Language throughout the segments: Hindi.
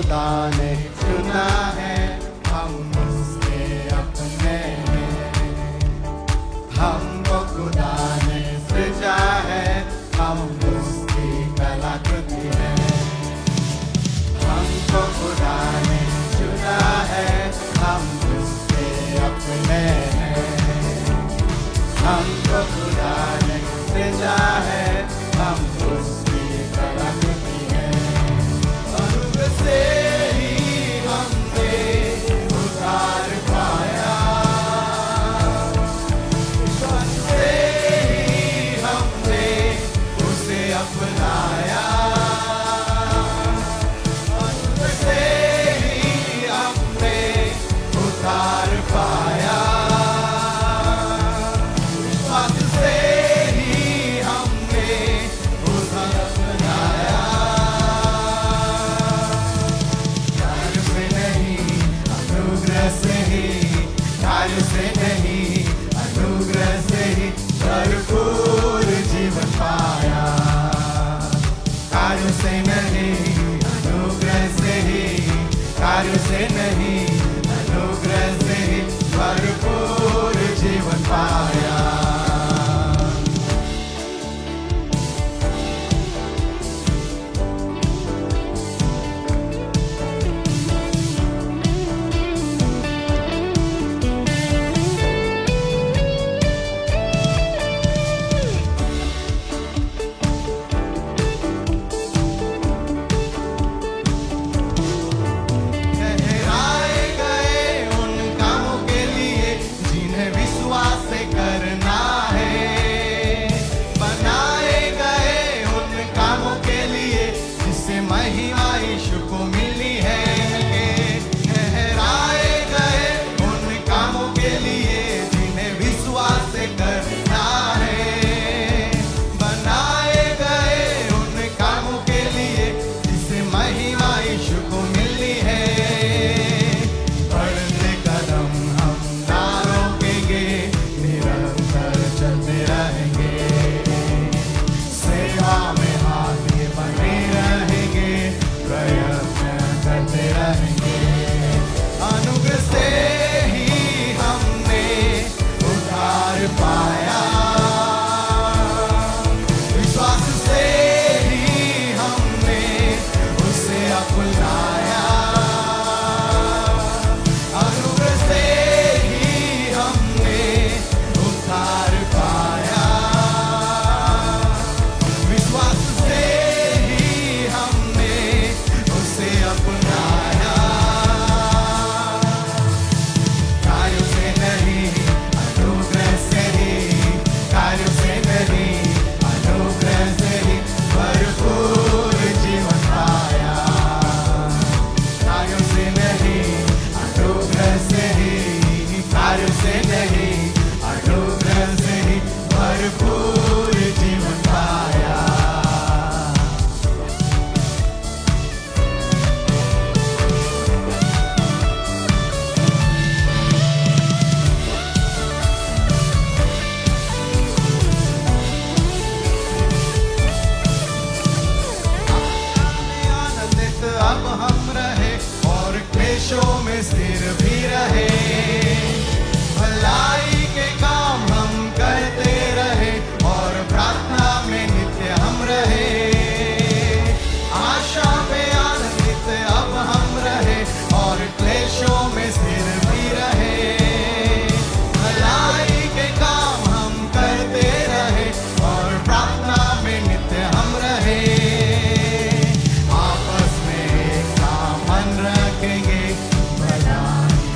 खुदा ने चुना है, हम उसके अपने हैं। हमको खुदा ने सृजा है, हम उसकी कलाकृति है। हमको खुदा ने चुना है, हम उसके अपने हैं। हमको खुदा ने सृजा है, हम उसकी कलाकृति है। अनुग्रह से ही हमने उद्धार पाया, विश्वास से ही हमने उसे अपनाया। अनुग्रह से ही हमने उद्धार पाया, विश्वास से ही हमने उसे अपनाया। कार्य से नहीं, अनुग्रह से ही, कार्य से नहीं, अनुग्रह से ही भरपूर जीवन पाया। कार्य से नहीं, अनुग्रह से ही, कार्य से नहीं, अनुग्रह से ही भरपूर जीवन पाया। ठहराए गए उन कामों के लिए जिन्हें विश्वास से करना है। बनाए गए उन कामों के लिए जिससे महिमा यीशु को मिली है। ठहराए गए उन कामों के लिए जिन्हें विश्वास से करना है। बनाए गए उन कामों के लिए जिससे महिमा यीशु को मिली है। बढ़ते कदम हम ना रोकेंगे, निरंतर चलते रहेंगे। सेवा में आगे बने रहेंगे, प्रयत्न करते रहेंगे। अनुग्रह से ही हमने उद्धार पाया, विश्वास से ही हमने उसे अपनाया। अनुग्रह से ही हमने उद्धार पाया, विश्वास से ही हमने उसे अपनाया। कार्यों से नहीं, अनुग्रह से ही, कार्यों से नहीं, अनुग्रह से ही भरपूर जीवन पाया। कार्यों से नहीं, अनुग्रह से ही, कार्यों से नहीं, अनुग्रह से ही भरपूर जीवन पाया। आनंदित अब हम रहे और क्लेशों में स्थिर भी रहे। भलाई के काम हम करते रहे और प्रार्थना में नित्य हम रहे। आशा में आनंदित अब हम रहे और क्लेशों में स्थिर भी रहे। भलाई के काम हम करते रहे और प्रार्थना में नित्य हम रहे। आपस में एकता मन रखेंगे, भलाई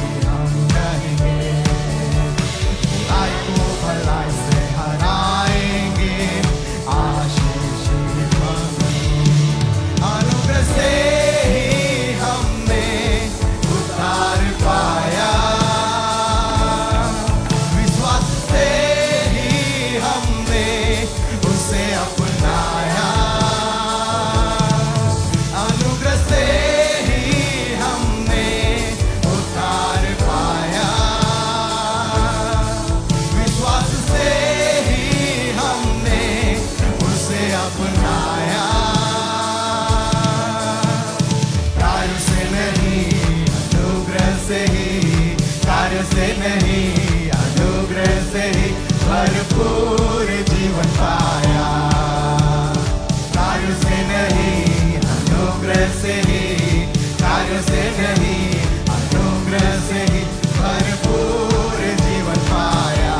अनुग्रह से ही, कार्यों से नहीं, अनुग्रह से ही भरपूर जीवन पाया।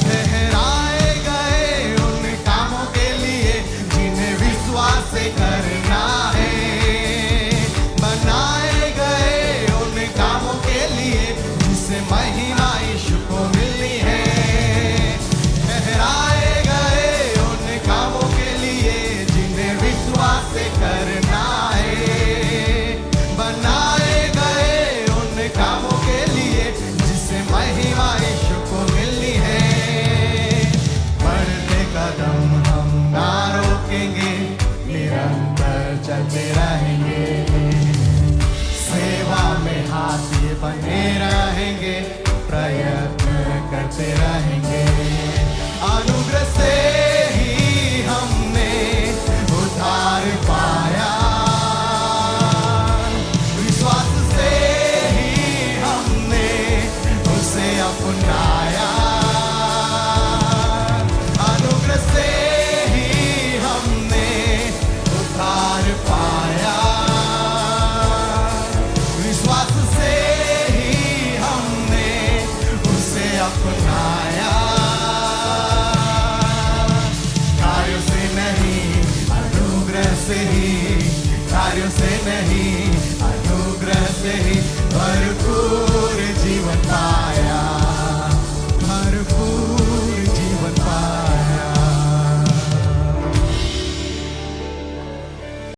ठहराए गए उन कामों के लिए जिन्हें विश्वास से करना है, बनाए गए उन कामों के लिए जिससे महिमा यीशु को मिलनी है। ठहराए गए उन कामों के लिए जिन्हें विश्वास से करना है, बनाए गए उन कामों के लिए जिससे महिमा यीशु को मिलनी है। बढ़ते कदम हम ना रोकेंगे, निरंतर चलते रहेंगे, सेवा में हाथी बने रहेंगे, प्रयत्न करते रहेंगे। अनुग्रह से ही हमने उद्धार पाया, विश्वास से ही हमने उसे अपनाया। अनुग्रह से ही हमने उद्धार पाया, विश्वास से ही हमने उसे अपनाया। कार्यों से नहीं, अनुग्रह से ही, कार्यों से नहीं,